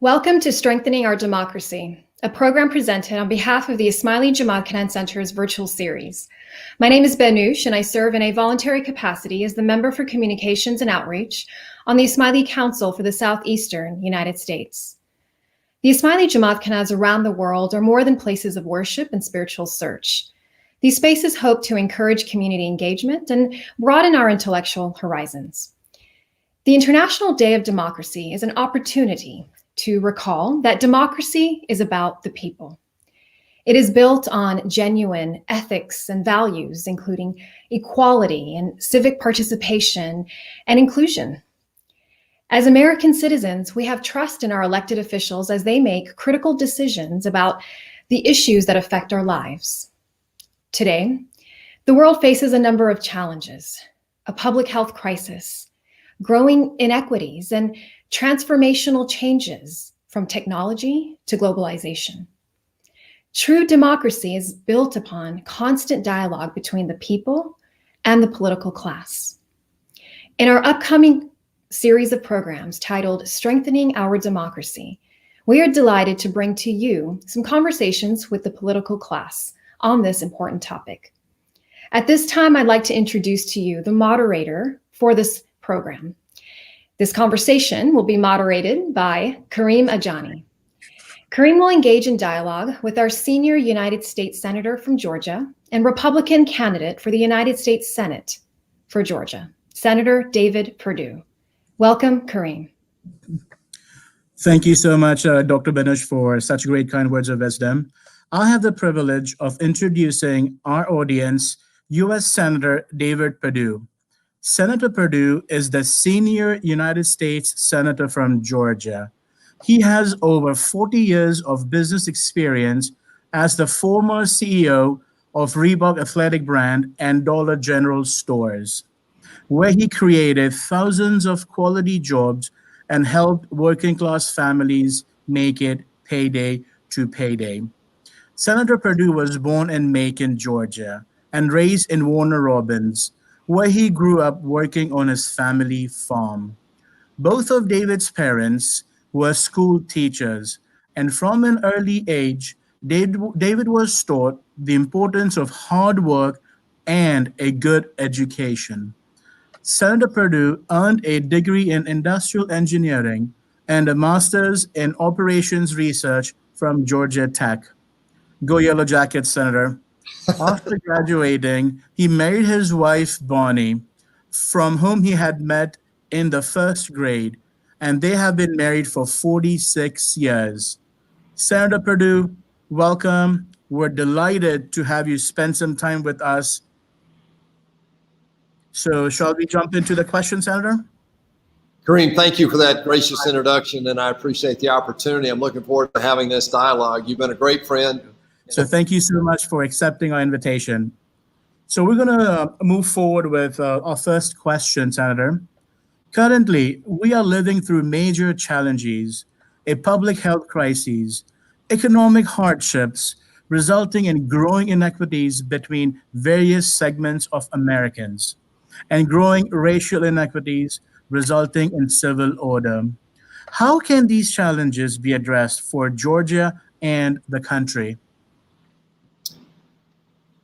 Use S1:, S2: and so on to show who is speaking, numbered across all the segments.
S1: Welcome to Strengthening Our Democracy, a program presented on behalf of the Ismaili Jamatkhana and Center's virtual series. My name is Benouche, and I serve in a voluntary capacity as the Member for Communications and Outreach on the Ismaili Council for the Southeastern United States. The Ismaili Jamatkhana's around the world are more than places of worship and spiritual search. These spaces hope to encourage community engagement and broaden our intellectual horizons. The International Day of Democracy is an opportunity to recall that democracy is about the people. It is built on genuine ethics and values, including equality and civic participation and inclusion. As American citizens, we have trust in our elected officials as they make critical decisions about the issues that affect our lives. Today, the world faces a number of challenges: a public health crisis, growing inequities, and transformational changes from technology to globalization. True democracy is built upon constant dialogue between the people and the political class. In our upcoming series of programs titled Strengthening Our Democracy, we are delighted to bring to you some conversations with the political class on this important topic. At this time, I'd like to introduce to you the moderator for this program. This conversation will be moderated by Kareem Ajani. Kareem will engage in dialogue with our senior United States Senator from Georgia and Republican candidate for the United States Senate for Georgia, Senator David Perdue. Welcome, Kareem.
S2: Thank you so much, Dr. Benouche, for such great kind words of wisdom. I have the privilege of introducing our audience, U.S. Senator David Perdue. Senator Perdue is the senior United States Senator from Georgia. He has over 40 years of business experience as the former CEO of Reebok athletic brand and Dollar General stores, where he created thousands of quality jobs and helped working class families make it payday to payday. Senator Perdue was born in Macon, Georgia, and raised in Warner Robins, where he grew up working on his family farm. Both of David's parents were school teachers, and from an early age, David was taught the importance of hard work and a good education. Senator Perdue earned a degree in industrial engineering and a master's in operations research from Georgia Tech. Go Yellow Jackets, Senator. After graduating, he married his wife, Bonnie, from whom he had met in the first grade, and they have been married for 46 years. Senator Perdue, welcome. We're delighted to have you spend some time with us. So shall we jump into the question, Senator?
S3: Kareem, thank you for that gracious introduction, and I appreciate the opportunity. I'm looking forward to having this dialogue. You've been a great friend.
S2: So thank you so much for accepting our invitation. So we're going to move forward with our first question, Senator. Currently, we are living through major challenges, a public health crisis, economic hardships, resulting in growing inequities between various segments of Americans, and growing racial inequities resulting in civil order. How can these challenges be addressed for Georgia and the country?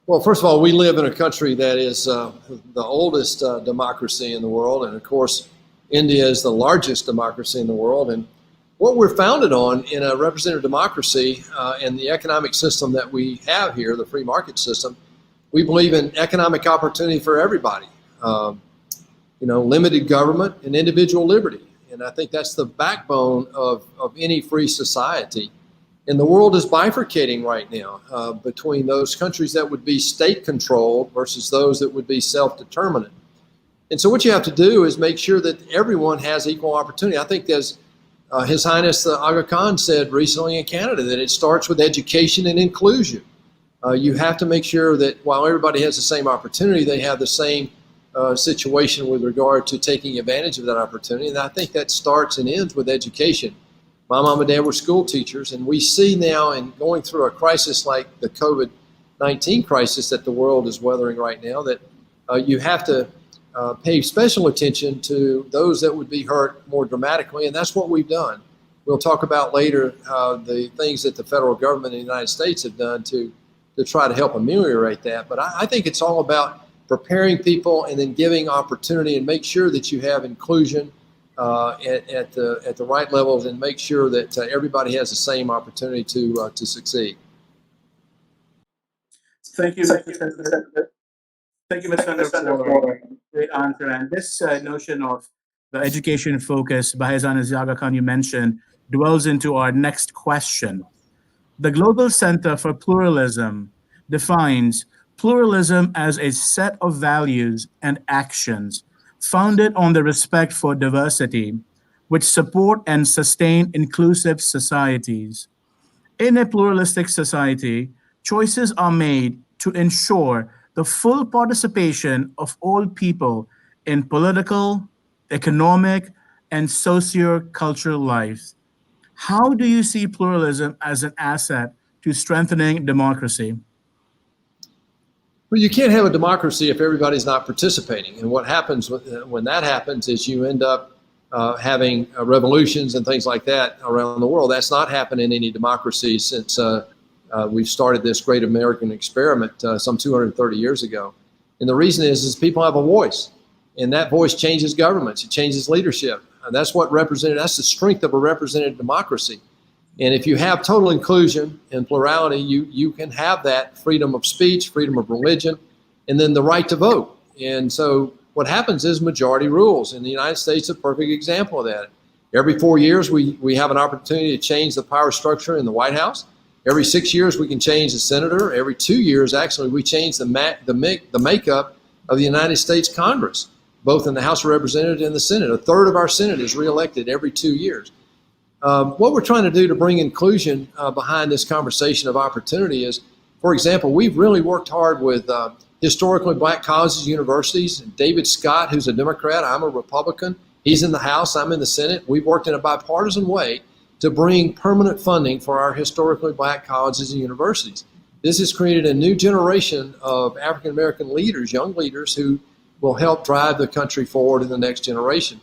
S3: Well, first of all, we live in a country that is the oldest democracy in the world. And of course, India is the largest democracy in the world. And what we're founded on in a representative democracy and the economic system that we have here, the free market system, we believe in economic opportunity for everybody, limited government and individual liberty. And I think that's the backbone of any free society. And the world is bifurcating right now between those countries that would be state-controlled versus those that would be self-determinant. And so what you have to do is make sure that everyone has equal opportunity. I think as His Highness Aga Khan said recently in Canada, that it starts with education and inclusion. You have to make sure that while everybody has the same opportunity, they have the same situation with regard to taking advantage of that opportunity. And I think that starts and ends with education. My mom and dad were school teachers, and we see now in going through a crisis like the COVID-19 crisis that the world is weathering right now, that you have to pay special attention to those that would be hurt more dramatically, and that's what we've done. We'll talk about later the things that the federal government in the United States have done to try to help ameliorate that. But I think it's all about preparing people and then giving opportunity and make sure that you have inclusion at the right levels and make sure that everybody has the same opportunity to succeed.
S2: Thank you, Mr. Senator. Thank you, Mr. Senator, for a great answer. And this notion of the education focus by Ismaili Aga Khan you mentioned dwells into our next question. The Global Center for Pluralism defines pluralism as a set of values and actions founded on the respect for diversity, which support and sustain inclusive societies. In a pluralistic society, choices are made to ensure the full participation of all people in political, economic, and socio-cultural lives. How do you see pluralism as an asset to strengthening democracy?
S3: Well, you can't have a democracy if everybody's not participating. And what happens when that happens is you end up having revolutions and things like that around the world. That's not happened in any democracy since we've started this great American experiment some 230 years ago. And the reason is people have a voice, and that voice changes governments. It changes leadership. And that's that's the strength of a representative democracy. And if you have total inclusion and plurality, you can have that freedom of speech, freedom of religion, and then the right to vote. And so what happens is majority rules. And the United States is a perfect example of that. Every 4 years, we have an opportunity to change the power structure in the White House. Every 6 years, we can change the senator. Every 2 years, actually, we change the makeup of the United States Congress, both in the House of Representatives and the Senate. A third of our Senate is reelected every 2 years. What we're trying to do to bring inclusion behind this conversation of opportunity is, for example, we've really worked hard with historically black colleges and universities. David Scott, who's a Democrat, I'm a Republican. He's in the House, I'm in the Senate. We've worked in a bipartisan way to bring permanent funding for our historically black colleges and universities. This has created a new generation of African-American leaders, young leaders, who will help drive the country forward in the next generation.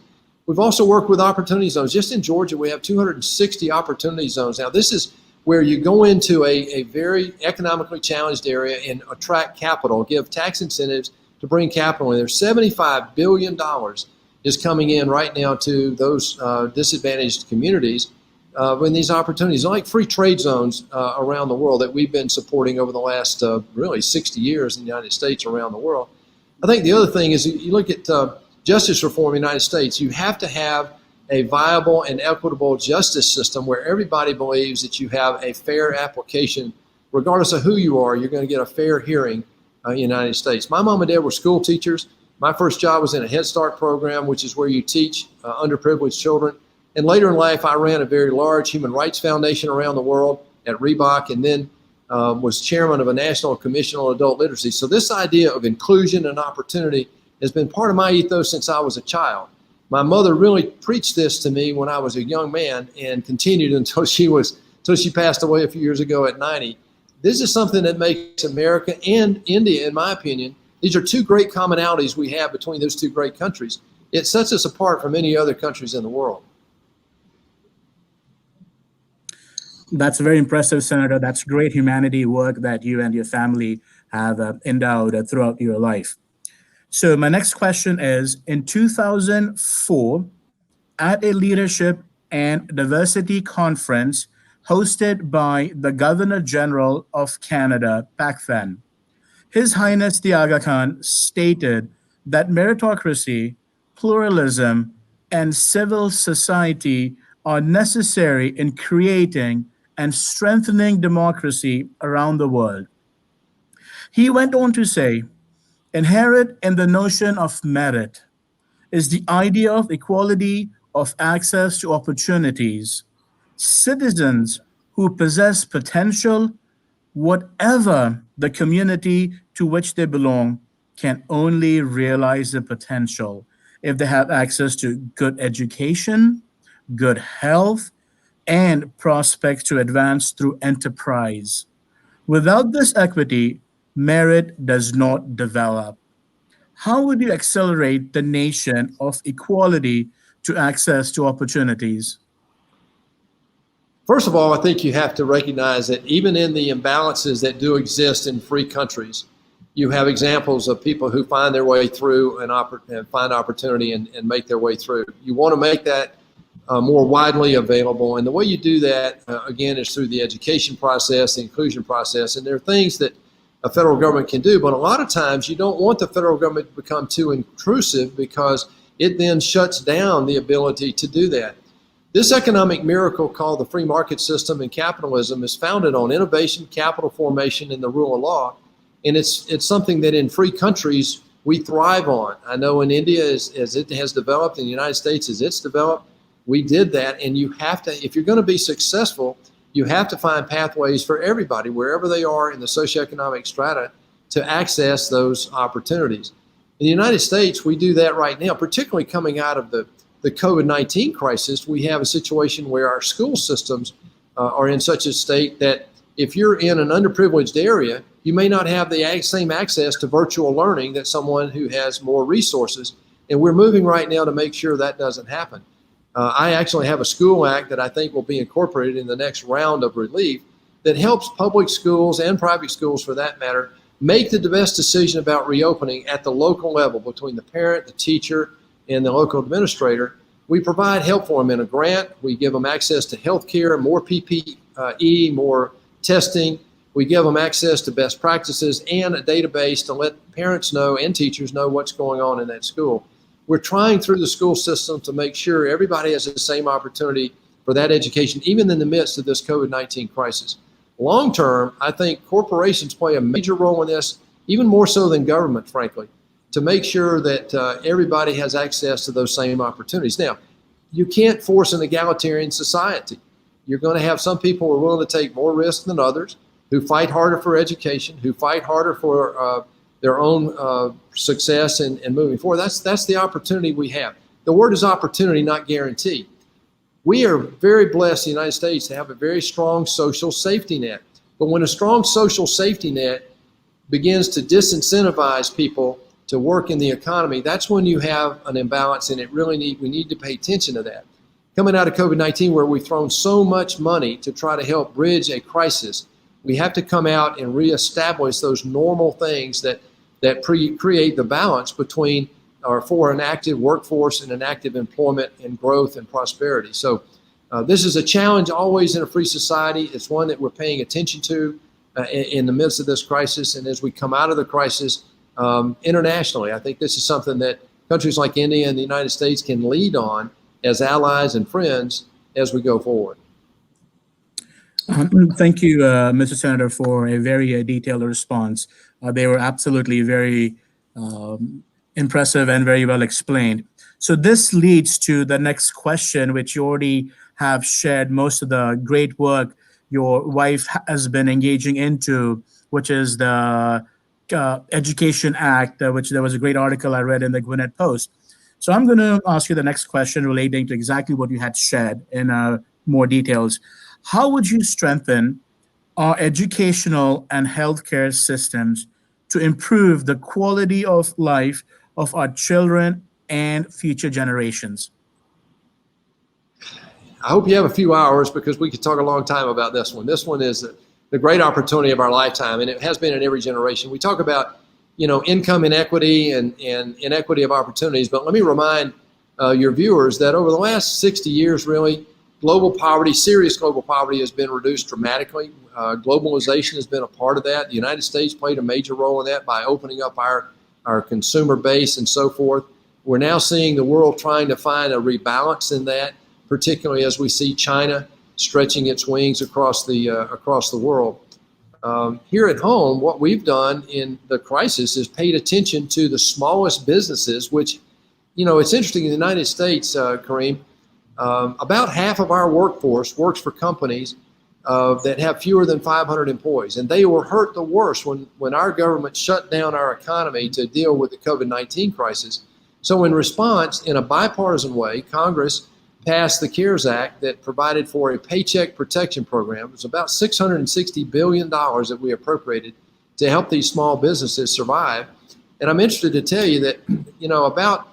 S3: We've also worked with opportunity zones. Just in Georgia, we have 260 opportunity zones. Now, this is where you go into a very economically challenged area and attract capital, give tax incentives to bring capital in. There's $75 billion is coming in right now to those disadvantaged communities when these opportunities, like free trade zones around the world that we've been supporting over the last really 60 years in the United States around the world. I think the other thing is you look at justice reform in the United States, you have to have a viable and equitable justice system where everybody believes that you have a fair application. Regardless of who you are, you're going to get a fair hearing in the United States. My mom and dad were school teachers. My first job was in a Head Start program, which is where you teach underprivileged children. And later in life, I ran a very large human rights foundation around the world at Reebok, and then was chairman of a national commission on adult literacy. So this idea of inclusion and opportunity has been part of my ethos since I was a child. My mother really preached this to me when I was a young man and continued until she passed away a few years ago at 90. This is something that makes America and India, in my opinion, these are two great commonalities we have between those two great countries. It sets us apart from any other countries in the world.
S2: That's very impressive, Senator. That's great humanity work that you and your family have endowed throughout your life. So my next question is, in 2004, at a leadership and diversity conference hosted by the Governor General of Canada back then, His Highness the Aga Khan stated that meritocracy, pluralism, and civil society are necessary in creating and strengthening democracy around the world. He went on to say, inherent in the notion of merit is the idea of equality of access to opportunities. Citizens who possess potential, whatever the community to which they belong, can only realize the potential if they have access to good education, good health, and prospects to advance through enterprise. Without this equity, merit does not develop. How would you accelerate the nation of equality to access to opportunities?
S3: First of all, I think you have to recognize that even in the imbalances that do exist in free countries, you have examples of people who find their way through and find opportunity and make their way through. You want to make that more widely available. And the way you do that, again, is through the education process, the inclusion process. And there are things that a federal government can do, but a lot of times you don't want the federal government to become too intrusive because it then shuts down the ability to do that. This economic miracle called the free market system and capitalism is founded on innovation, capital formation, and the rule of law. And it's something that in free countries we thrive on. I know in India, as it has developed, in the United States as it's developed, we did that. And you have to, if you're going to be successful, you have to find pathways for everybody, wherever they are in the socioeconomic strata, to access those opportunities. In the United States, we do that right now, particularly coming out of the COVID-19 crisis. We have a situation where our school systems are in such a state that if you're in an underprivileged area, you may not have the same access to virtual learning that someone who has more resources. And we're moving right now to make sure that doesn't happen. I actually have a school act that I think will be incorporated in the next round of relief that helps public schools and private schools, for that matter, make the best decision about reopening at the local level between the parent, the teacher, and the local administrator. We provide help for them in a grant. We give them access to health care, more PPE, more testing. We give them access to best practices and a database to let parents know and teachers know what's going on in that school. We're trying through the school system to make sure everybody has the same opportunity for that education, even in the midst of this COVID-19 crisis. Long term, I think corporations play a major role in this, even more so than government, frankly, to make sure that everybody has access to those same opportunities. Now, you can't force an egalitarian society. You're going to have some people who are willing to take more risk than others, who fight harder for education, who fight harder for their own success and moving forward. That's the opportunity we have. The word is opportunity, not guarantee. We are very blessed in the United States to have a very strong social safety net. But when a strong social safety net begins to disincentivize people to work in the economy, that's when you have an imbalance, and we need to pay attention to that. Coming out of COVID-19, where we've thrown so much money to try to help bridge a crisis, we have to come out and reestablish those normal things that create the balance between for an active workforce and an active employment and growth and prosperity. So this is a challenge always in a free society. It's one that we're paying attention to in the midst of this crisis. And as we come out of the crisis internationally, I think this is something that countries like India and the United States can lead on as allies and friends as we go forward.
S2: Thank you, Mr. Senator, for a very detailed response. They were absolutely very impressive and very well explained. So this leads to the next question, which you already have shared most of the great work your wife has been engaging into, which is the Education Act, which there was a great article I read in the Gwinnett Post. So I'm going to ask you the next question relating to exactly what you had shared in more details. How would you strengthen our educational and healthcare systems to improve the quality of life of our children and future generations?
S3: I hope you have a few hours, because we could talk a long time about this one. This one is the great opportunity of our lifetime, and it has been in every generation. We talk about, income inequity and inequity of opportunities, but let me remind your viewers that over the last 60 years, really, global poverty, serious global poverty, has been reduced dramatically. Globalization has been a part of that. The United States played a major role in that by opening up our consumer base and so forth. We're now seeing the world trying to find a rebalance in that, particularly as we see China stretching its wings across the world. Here at home, what we've done in the crisis is paid attention to the smallest businesses, which, it's interesting in the United States, Kareem, about half of our workforce works for companies that have fewer than 500 employees. And they were hurt the worst when our government shut down our economy to deal with the COVID-19 crisis. So in response, in a bipartisan way, Congress passed the CARES Act that provided for a paycheck protection program. It was about $660 billion that we appropriated to help these small businesses survive. And I'm interested to tell you that, about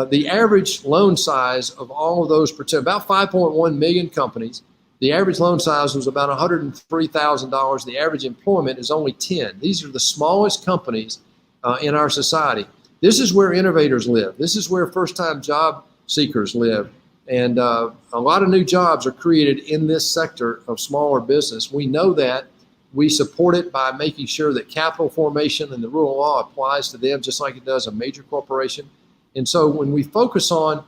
S3: the average loan size of all of those, about 5.1 million companies, The average loan size was about $103,000. The average employment is only 10. These are the smallest companies in our society. This is where innovators live. This is where first-time job seekers live. And a lot of new jobs are created in this sector of smaller business. We know that. We support it by making sure that capital formation and the rule of law applies to them just like it does a major corporation. And so when we focus on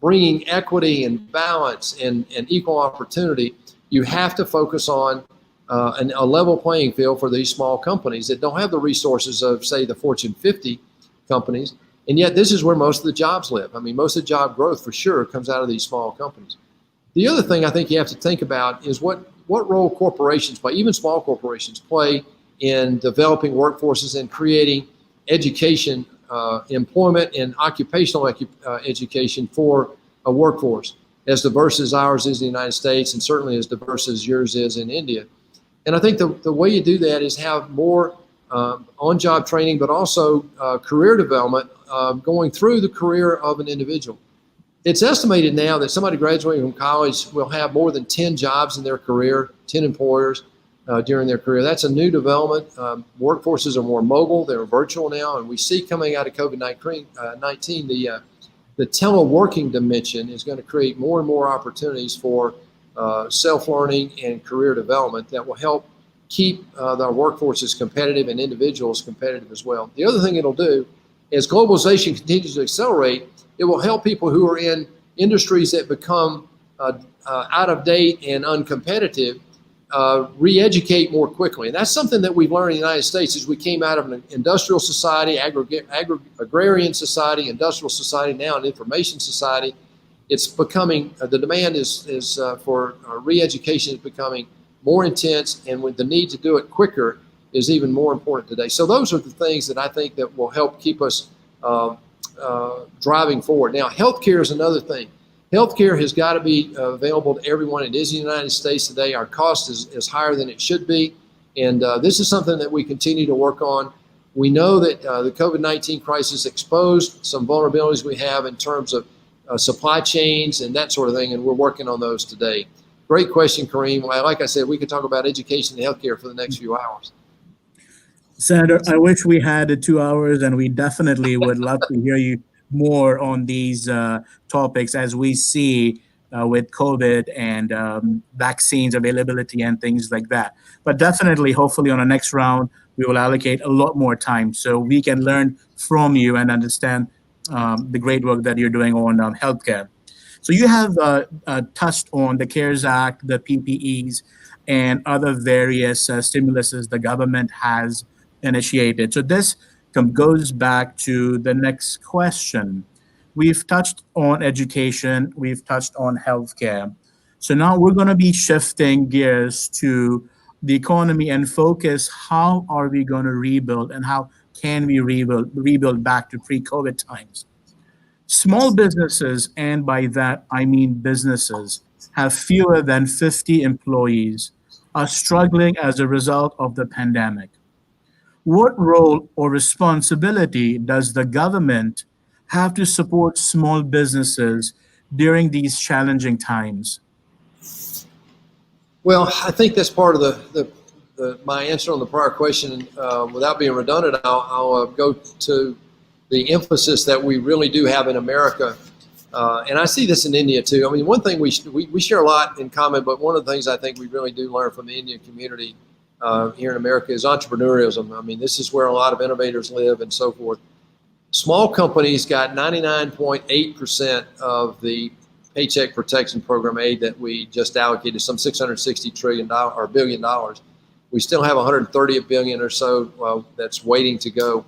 S3: bringing equity and balance and equal opportunity, you have to focus on a level playing field for these small companies that don't have the resources of, say, the Fortune 50 companies. And yet this is where most of the jobs live. I mean, most of the job growth for sure comes out of these small companies. The other thing I think you have to think about is what role corporations play, even small corporations play in developing workforces and creating education, employment and occupational education for a workforce as diverse as ours is in the United States and certainly as diverse as yours is in India. And I think the way you do that is have more on-job training, but also career development going through the career of an individual. It's estimated now that somebody graduating from college will have more than 10 jobs in their career, 10 employers during their career. That's a new development. Workforces are more mobile. They're virtual now. And we see coming out of COVID-19, the teleworking dimension is going to create more and more opportunities for self-learning and career development that will help keep our workforces competitive and individuals competitive as well. The other thing it'll do, as globalization continues to accelerate, it will help people who are in industries that become out of date and uncompetitive re-educate more quickly. And that's something that we've learned in the United States as we came out of an industrial society, agrarian society, industrial society, now an information society. It's becoming, the demand is for re-education is becoming more intense, and with the need to do it quicker is even more important today. So those are the things that I think that will help keep us driving forward. Now, healthcare is another thing. Healthcare has got to be available to everyone. It is in the United States today. Our cost is higher than it should be, and this is something that we continue to work on. We know that the COVID-19 crisis exposed some vulnerabilities we have in terms of supply chains and that sort of thing, and we're working on those today. Great question, Kareem. Like I said, we could talk about education and healthcare for the next few hours.
S2: Senator, I wish we had 2 hours, and we definitely would love to hear you more on these topics as we see with COVID and vaccines availability and things like that. But definitely, hopefully on the next round, we will allocate a lot more time so we can learn from you and understand the great work that you're doing on healthcare. So you have touched on the CARES Act, the PPEs, and other various stimuluses the government has initiated. So this goes back to the next question. We've touched on education, we've touched on healthcare. So now we're going to be shifting gears to the economy and focus how are we going to rebuild and how can we rebuild back to pre-COVID times. Small businesses, and by that I mean businesses, have fewer than 50 employees, are struggling as a result of the pandemic. What role or responsibility does the government have to support small businesses during these challenging times?
S3: Well, I think that's part of my answer on the prior question. Without being redundant, I'll go to the emphasis that we really do have in America. And I see this in India too. I mean, one thing we share a lot in common, but one of the things I think we really do learn from the Indian community here in America is entrepreneurialism. I mean, this is where a lot of innovators live and so forth. Small companies got 99.8% of the Paycheck Protection Program aid that we just allocated, some $660 billion. We still have 130 billion or so that's waiting to go.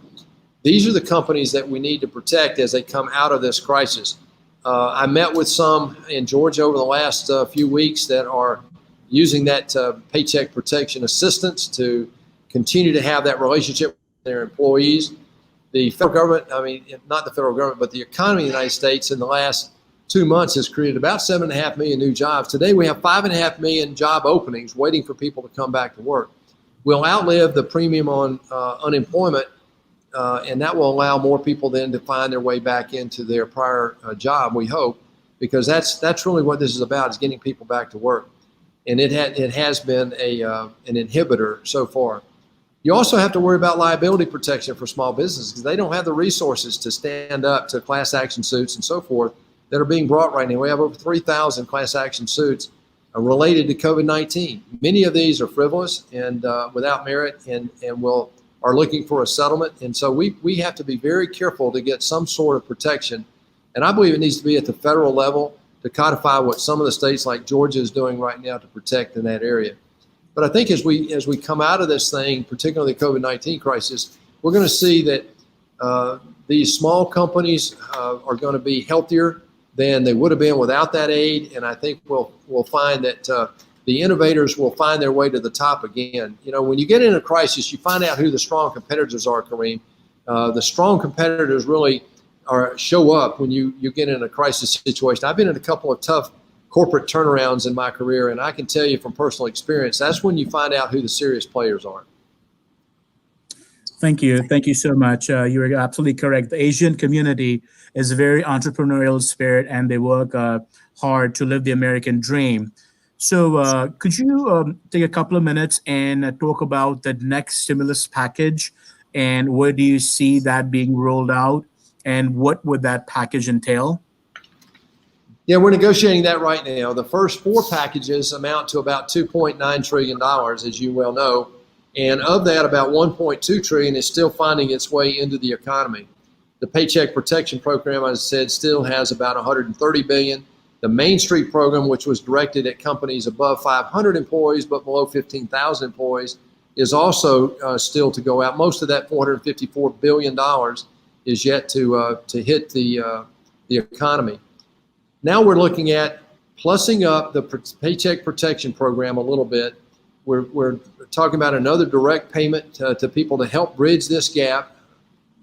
S3: These are the companies that we need to protect as they come out of this crisis. I met with some in Georgia over the last few weeks that are using that paycheck protection assistance to continue to have that relationship with their employees. The federal government, I mean, not the federal government, but the economy of the United States in the last 2 months has created about 7.5 million new jobs. Today we have 5.5 million job openings waiting for people to come back to work. We'll outlive the premium on unemployment, and that will allow more people then to find their way back into their prior job, we hope. because that's really what this is about, is getting people back to work. And it has been an inhibitor so far. You also have to worry about liability protection for small businesses, because they don't have the resources to stand up to class action suits and so forth that are being brought right now. We have over 3,000 class action suits related to COVID-19. Many of these are frivolous and without merit, and are looking for a settlement. And so we have to be very careful to get some sort of protection. And I believe it needs to be at the federal level to codify what some of the states like Georgia is doing right now to protect in that area. But I think as we come out of this thing, particularly the COVID-19 crisis, we're going to see that these small companies are going to be healthier than they would have been without that aid. And I think we'll find that the innovators will find their way to the top again. You know, when you get in a crisis, you find out who the strong competitors are, Kareem. The strong competitors really show up when you get in a crisis situation. I've been in a couple of tough corporate turnarounds in my career, and I can tell you from personal experience, that's when you find out who the serious players are.
S2: Thank you. Thank you so much. You are absolutely correct. The Asian community is a very entrepreneurial spirit, and they work hard to live the American dream. So could you take a couple of minutes and talk about the next stimulus package, and where do you see that being rolled out, and what would that package entail?
S3: Yeah, we're negotiating that right now. The first 4 packages amount to about $2.9 trillion, as you well know. And of that, about $1.2 trillion is still finding its way into the economy. The Paycheck Protection Program, as I said, still has about $130 billion. The Main Street program, which was directed at companies above 500 employees but below 15,000 employees, is also still to go out. Most of that $454 billion is yet to hit the economy. Now we're looking at plussing up the Paycheck Protection Program a little bit. We're talking about another direct payment to people to help bridge this gap,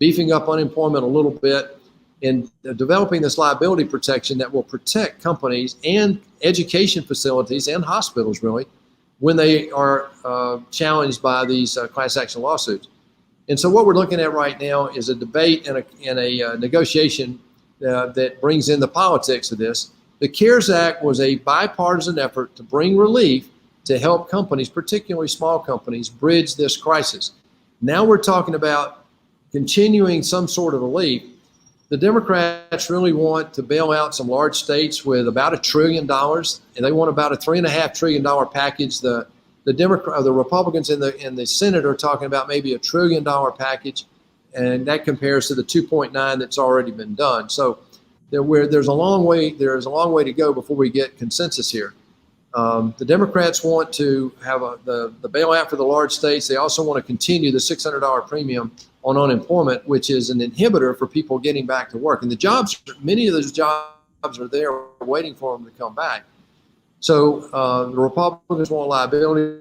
S3: beefing up unemployment a little bit, and developing this liability protection that will protect companies and education facilities and hospitals, really, when they are challenged by these class action lawsuits. And so what we're looking at right now is a debate and a negotiation that brings in the politics of this. The CARES Act was a bipartisan effort to bring relief to help companies, particularly small companies, bridge this crisis. Now we're talking about continuing some sort of relief. The Democrats really want to bail out some large states with about $1 trillion, and they want about a $3.5 trillion package. The Republicans in the Senate are talking about maybe $1 trillion package, and that compares to the 2.9 that's already been done. So there's a long way to go before we get consensus here. The Democrats want to have the bailout for the large states. They also want to continue the $600 premium on unemployment, which is an inhibitor for people getting back to work. And the jobs, many of those jobs are there waiting for them to come back. So the Republicans want liability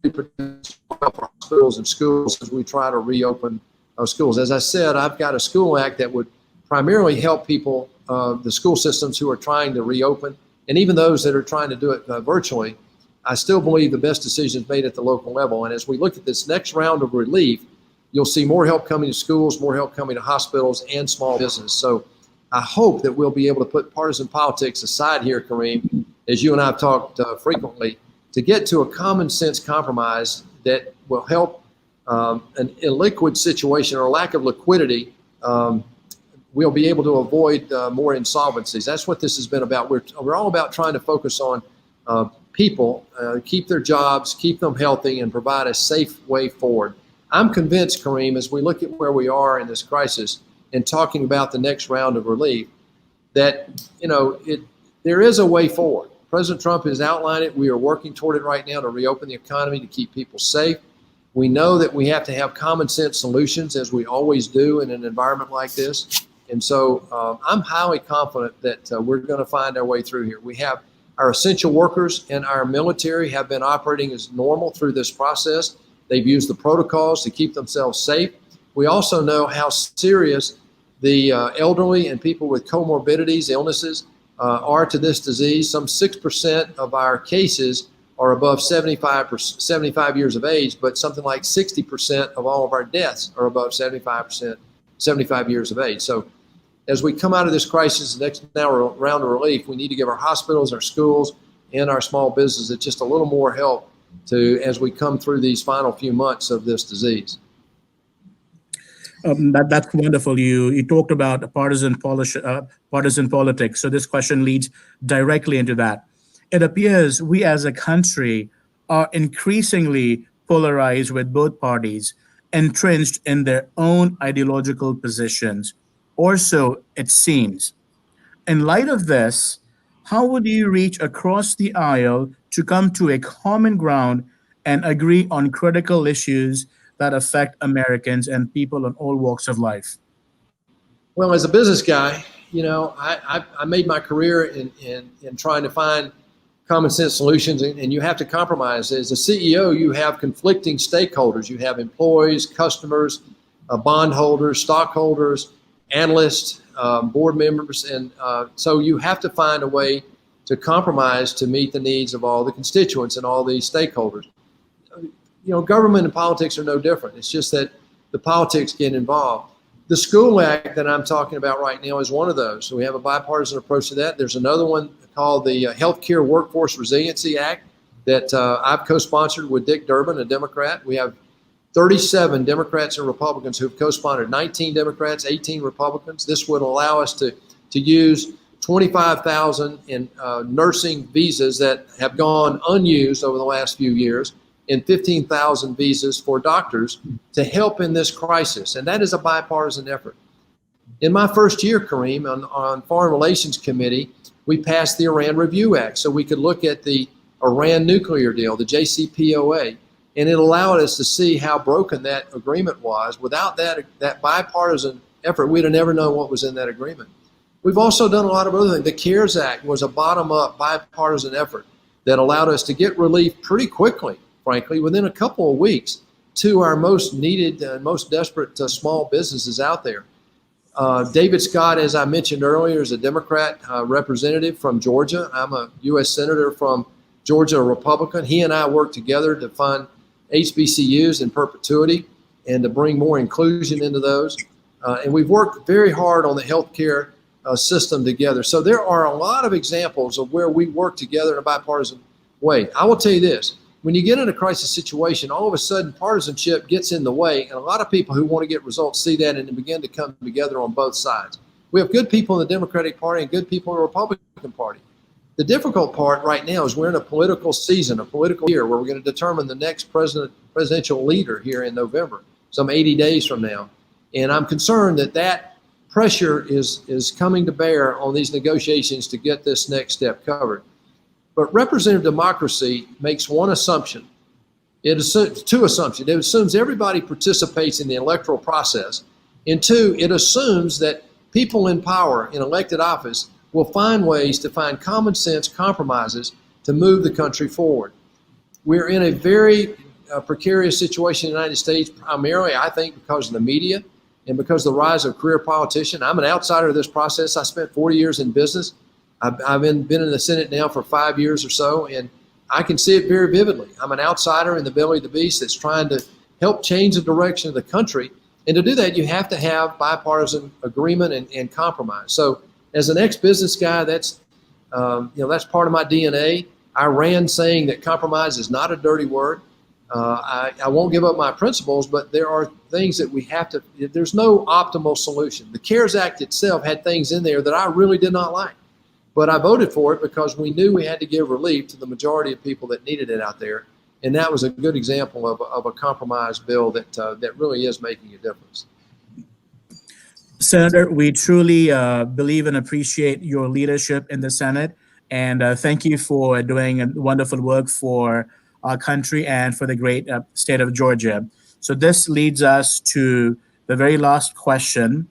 S3: protection for hospitals and schools as we try to reopen schools. As I said, I've got a school act that would primarily help people, the school systems who are trying to reopen, and even those that are trying to do it virtually. I still believe the best decision is made at the local level. And as we look at this next round of relief, you'll see more help coming to schools, more help coming to hospitals and small business. So I hope that we'll be able to put partisan politics aside here, Kareem, as you and I have talked frequently, to get to a common sense compromise that will help an illiquid situation or lack of liquidity. We'll be able to avoid more insolvencies. That's what this has been about. We're all about trying to focus on people, keep their jobs, keep them healthy, and provide a safe way forward. I'm convinced, Kareem, as we look at where we are in this crisis and talking about the next round of relief, that there is a way forward. President Trump has outlined it. We are working toward it right now to reopen the economy, to keep people safe. We know that we have to have common sense solutions, as we always do in an environment like this. And so I'm highly confident that we're going to find our way through here. We have our essential workers and our military have been operating as normal through this process. They've used the protocols to keep themselves safe. We also know how serious the elderly and people with comorbidities, illnesses, are to this disease. Some 6% of our cases are above 75 years of age, but something like 60% of all of our deaths are above 75 years of age. So as we come out of this crisis, the next round of relief, we need to give our hospitals, our schools, and our small businesses just a little more help as we come through these final few months of this disease.
S2: That's wonderful. You talked about partisan politics. So this question leads directly into that. It appears we as a country are increasingly polarized, with both parties entrenched in their own ideological positions, or so it seems. In light of this, how would you reach across the aisle to come to a common ground and agree on critical issues that affect Americans and people in all walks of life?
S3: Well, as a business guy, I made my career in trying to find common sense solutions, and you have to compromise. As a CEO, you have conflicting stakeholders. You have employees, customers, bondholders, stockholders, analysts, board members, and so you have to find a way to compromise to meet the needs of all the constituents and all these stakeholders. Government and politics are no different. It's just that the politics get involved. The School Act that I'm talking about right now is one of those. So we have a bipartisan approach to that. There's another one called the Healthcare Workforce Resiliency Act that I've co-sponsored with Dick Durbin, a Democrat. We have 37 Democrats and Republicans who have co-sponsored, 19 Democrats, 18 Republicans. This would allow us to use 25,000 in nursing visas that have gone unused over the last few years, and 15,000 visas for doctors to help in this crisis. And that is a bipartisan effort. In my first year, Kareem, on Foreign Relations Committee, we passed the Iran Review Act so we could look at the Iran nuclear deal, the JCPOA, and it allowed us to see how broken that agreement was. Without that bipartisan effort, we'd have never known what was in that agreement. We've also done a lot of other things. The CARES Act was a bottom-up bipartisan effort that allowed us to get relief pretty quickly, frankly, within a couple of weeks to our most needed and most desperate small businesses out there. David Scott, as I mentioned earlier, is a Democrat representative from Georgia. I'm a U.S. Senator from Georgia, a Republican. He and I worked together to fund HBCUs in perpetuity and to bring more inclusion into those. And we've worked very hard on the healthcare system together. So there are a lot of examples of where we work together in a bipartisan way. I will tell you this. When you get in a crisis situation, all of a sudden partisanship gets in the way, and a lot of people who want to get results see that and begin to come together on both sides. We have good people in the Democratic Party and good people in the Republican Party. The difficult part right now is we're in a political season, a political year, where we're going to determine the next presidential leader here in November, some 80 days from now. And I'm concerned that pressure is coming to bear on these negotiations to get this next step covered. But representative democracy makes one assumption. It assumes two assumptions. It assumes everybody participates in the electoral process. And two, it assumes that people in power in elected office will find ways to find common sense compromises to move the country forward. We're in a very precarious situation in the United States, primarily, I think, because of the media and because of the rise of career politician. I'm an outsider of this process. I spent 40 years in business. I've been in the Senate now for 5 years or so, and I can see it very vividly. I'm an outsider in the belly of the beast that's trying to help change the direction of the country. And to do that, you have to have bipartisan agreement and compromise. So as an ex-business guy, that's part of my DNA. I ran saying that compromise is not a dirty word. I won't give up my principles, but there are things that we have to, there's no optimal solution. The CARES Act itself had things in there that I really did not like. But I voted for it because we knew we had to give relief to the majority of people that needed it out there. And that was a good example of a compromise bill that really is making a difference.
S2: Senator, we truly believe and appreciate your leadership in the Senate. And thank you for doing wonderful work for our country and for the great state of Georgia. So this leads us to the very last question.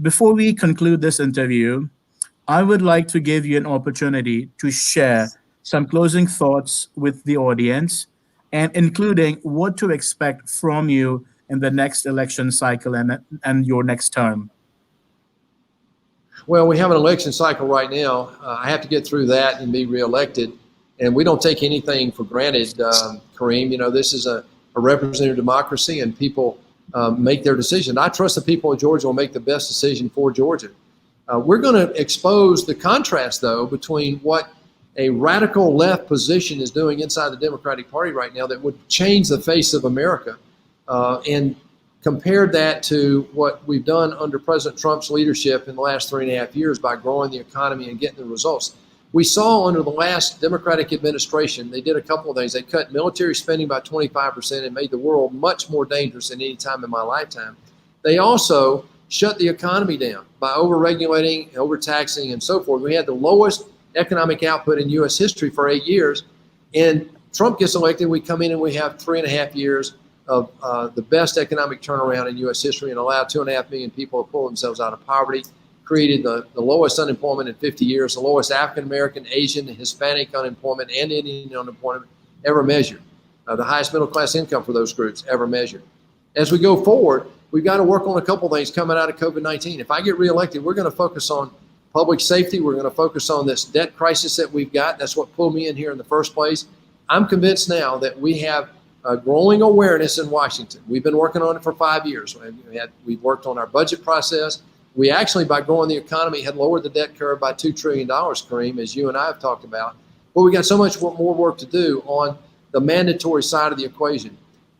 S2: Before we conclude this interview, I would like to give you an opportunity to share some closing thoughts with the audience, and including what to expect from you in the next election cycle and your next term.
S3: Well, we have an election cycle right now. I have to get through that and be reelected. And we don't take anything for granted, Kareem. You know, this is a representative democracy, and people make their decision. I trust the people of Georgia will make the best decision for Georgia. We're going to expose the contrast, though, between what a radical left position is doing inside the Democratic Party right now that would change the face of America, and compared that to what we've done under President Trump's leadership in the last 3.5 years by growing the economy and getting the results. We saw under the last Democratic administration, they did a couple of things. They cut military spending by 25% and made the world much more dangerous than any time in my lifetime. They also shut the economy down by overregulating, overtaxing, and so forth. We had the lowest economic output in U.S. history for 8 years. And Trump gets elected, we come in and we have 3.5 years of the best economic turnaround in U.S. history, and allowed 2.5 million people to pull themselves out of poverty, created the lowest unemployment in 50 years, the lowest African-American, Asian, Hispanic unemployment, and Indian unemployment ever measured, the highest middle-class income for those groups ever measured. As we go forward, we've got to work on a couple things coming out of COVID-19. If I get reelected, we're going to focus on public safety. We're going to focus on this debt crisis that we've got. That's what pulled me in here in the first place. I'm convinced now that we have a growing awareness in Washington. We've been working on it for 5 years. We've worked on our budget process. We actually, by growing the economy, had lowered the debt curve by $2 trillion, Kareem, as you and I have talked about. But we got so much more work to do on the mandatory side of the equation.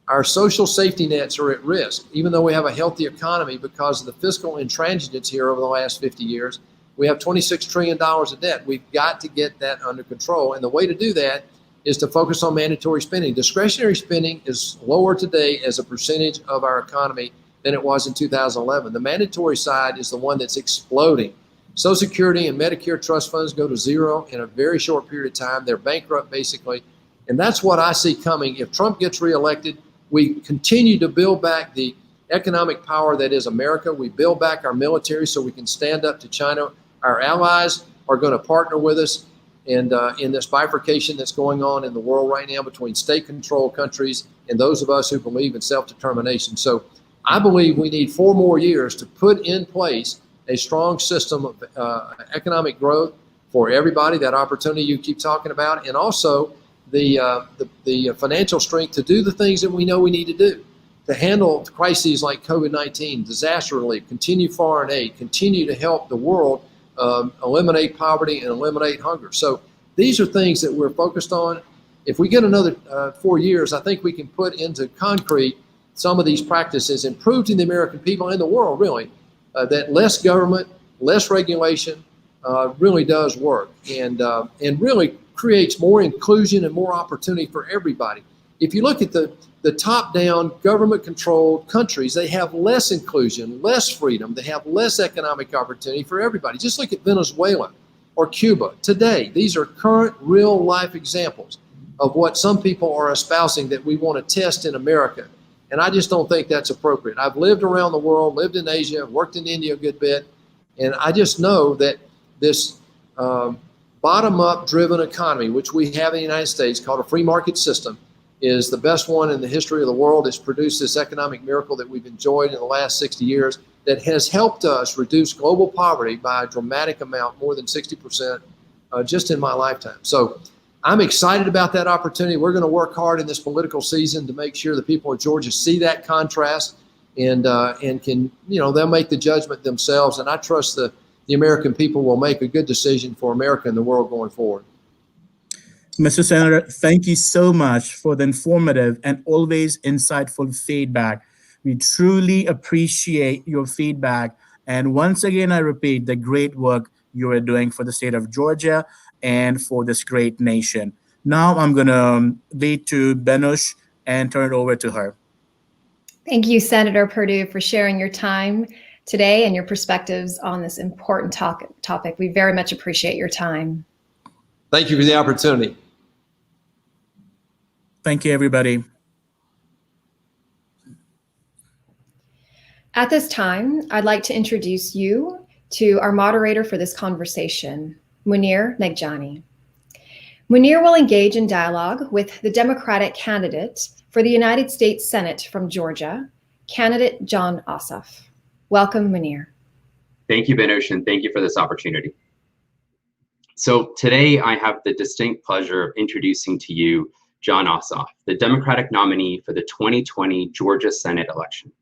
S3: Our social safety nets are at risk, even though we have a healthy economy because of the fiscal intransigence here over the last 50 years. We have $26 trillion of debt. We've got to get that under control. And the way to do that is to focus on mandatory spending. Discretionary spending is lower today as a percentage of our economy than it was in 2011. The mandatory side is the one that's exploding. Social Security and Medicare trust funds go to zero in a very short period of time. They're bankrupt, basically. And that's what I see coming. If Trump gets reelected, we continue to build back the economic power that is America. We build back our military so we can stand up to China. Our allies are going to partner with us and in this bifurcation that's going on in the world right now between state-controlled countries and those of us who believe in self-determination. So I believe we need 4 more years to put in place a strong system of economic growth for everybody, that opportunity you keep talking about, and also the financial strength to do the things that we know we need to do, to handle crises like COVID-19, disaster relief, continue foreign aid, continue to help the world eliminate poverty and eliminate hunger. So these are things that we're focused on. If we get another 4 years, I think we can put into concrete some of these practices and prove to the American people and the world, really, that less government, less regulation really does work and really creates more inclusion and more opportunity for everybody. If you look at the top-down, government-controlled countries, they have less inclusion, less freedom. They have less economic opportunity for everybody. Just look at Venezuela or Cuba today. These are current, real-life examples of what some people are espousing that we want to test in America. And I just don't think that's appropriate. I've lived around the world, lived in Asia, worked in India a good bit, and I just know that this bottom-up driven economy, which we have in the United States, called a free market system, is the best one in the history of the world. It's produced this economic miracle that we've enjoyed in the last 60 years that has helped us reduce global poverty by a dramatic amount, more than 60%, just in my lifetime. So I'm excited about that opportunity. We're going to work hard in this political season to make sure the people of Georgia see that contrast and can, they'll make the judgment themselves. And I trust the American people will make a good decision for America and the world going forward.
S2: Mr. Senator, thank you so much for the informative and always insightful feedback. We truly appreciate your feedback. And once again, I repeat the great work you are doing for the state of Georgia and for this great nation. Now I'm going to lead to Benush and turn it over to her.
S1: Thank you, Senator Perdue, for sharing your time today and your perspectives on this important topic. We very much appreciate your time.
S3: Thank you for the opportunity.
S2: Thank you, everybody.
S1: At this time, I'd like to introduce you to our moderator for this conversation, Munir Meghjani. Munir will engage in dialogue with the Democratic candidate for the United States Senate from Georgia, candidate Jon Ossoff. Welcome, Munir.
S4: Thank you, Benush, and thank you for this opportunity. So today I have the distinct pleasure of introducing to you Jon Ossoff, the Democratic nominee for the 2020 Georgia Senate election.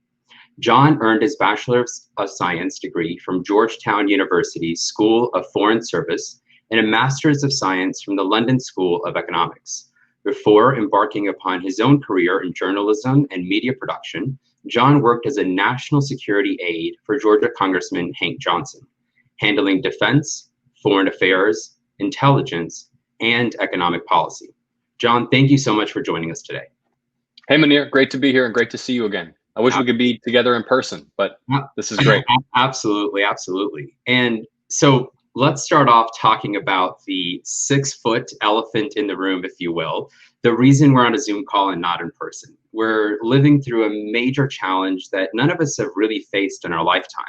S4: John earned his Bachelor of Science degree from Georgetown University's School of Foreign Service and a Master's of Science from the London School of Economics. Before embarking upon his own career in journalism and media production, John worked as a national security aide for Georgia Congressman Hank Johnson, handling defense, foreign affairs, intelligence, and economic policy. John, thank you so much for joining us today.
S5: Hey, Munir, great to be here and great to see you again. I wish we could be together in person, but this is great.
S4: Absolutely, absolutely. And so let's start off talking about the 6-foot elephant in the room, if you will. The reason we're on a Zoom call and not in person. We're living through a major challenge that none of us have really faced in our lifetime.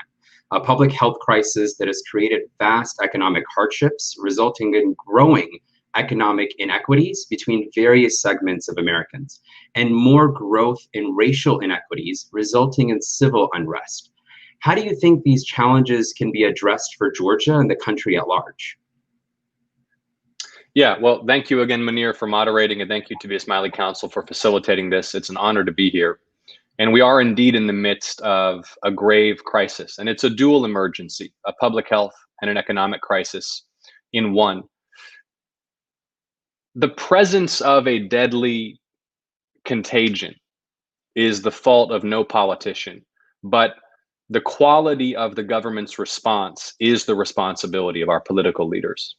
S4: A public health crisis that has created vast economic hardships, resulting in growing economic inequities between various segments of Americans, and more growth in racial inequities, resulting in civil unrest. How do you think these challenges can be addressed for Georgia and the country at large?
S5: Yeah, well, thank you again, Munir, for moderating, and thank you to the Ismaili Council for facilitating this. It's an honor to be here. And we are indeed in the midst of a grave crisis, and it's a dual emergency, a public health and an economic crisis in one. The presence of a deadly contagion is the fault of no politician, but the quality of the government's response is the responsibility of our political leaders.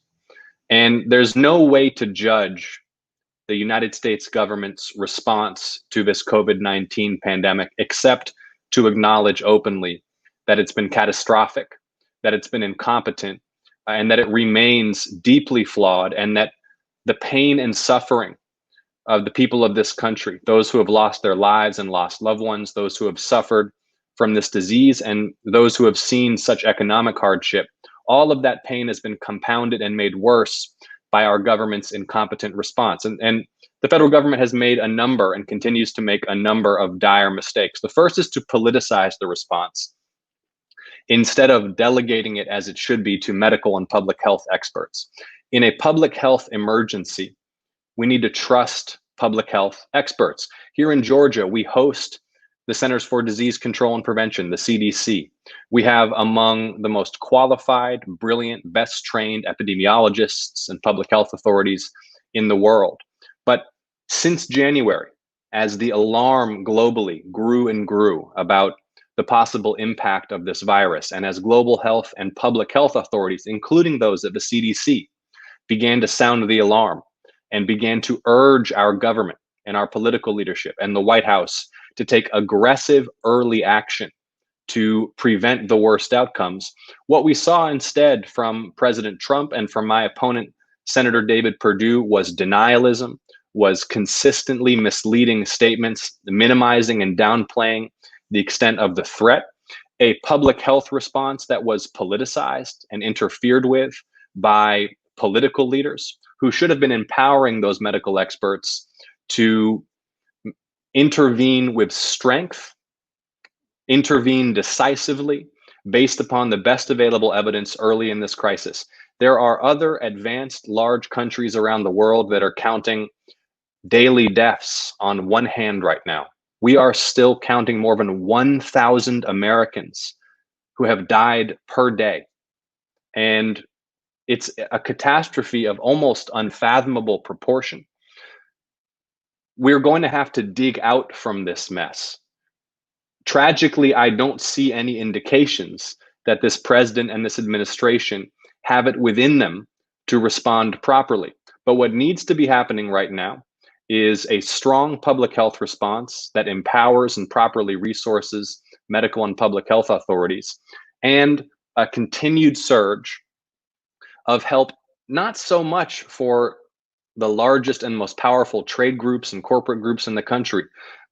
S5: And there's no way to judge the United States government's response to this COVID-19 pandemic except to acknowledge openly that it's been catastrophic, that it's been incompetent, and that it remains deeply flawed, and that the pain and suffering of the people of this country, those who have lost their lives and lost loved ones, those who have suffered from this disease, and those who have seen such economic hardship, all of that pain has been compounded and made worse by our government's incompetent response. And the federal government has made a number and continues to make a number of dire mistakes. The first is to politicize the response instead of delegating it as it should be to medical and public health experts. In a public health emergency, we need to trust public health experts. Here in Georgia, we host the Centers for Disease Control and Prevention, the CDC. We have among the most qualified, brilliant, best trained epidemiologists and public health authorities in the world. But since January, as the alarm globally grew and grew about the possible impact of this virus, and as global health and public health authorities, including those at the CDC, began to sound the alarm and began to urge our government and our political leadership and the White House to take aggressive early action to prevent the worst outcomes, what we saw instead from President Trump and from my opponent, Senator David Perdue, was denialism, was consistently misleading statements, minimizing and downplaying the extent of the threat, a public health response that was politicized and interfered with by political leaders who should have been empowering those medical experts to intervene with strength, intervene decisively based upon the best available evidence early in this crisis. There are other advanced large countries around the world that are counting daily deaths on one hand right now. We are still counting more than 1,000 Americans who have died per day. And it's a catastrophe of almost unfathomable proportion. We're going to have to dig out from this mess. Tragically, I don't see any indications that this president and this administration have it within them to respond properly. But what needs to be happening right now is a strong public health response that empowers and properly resources medical and public health authorities, and a continued surge of help, not so much for the largest and most powerful trade groups and corporate groups in the country,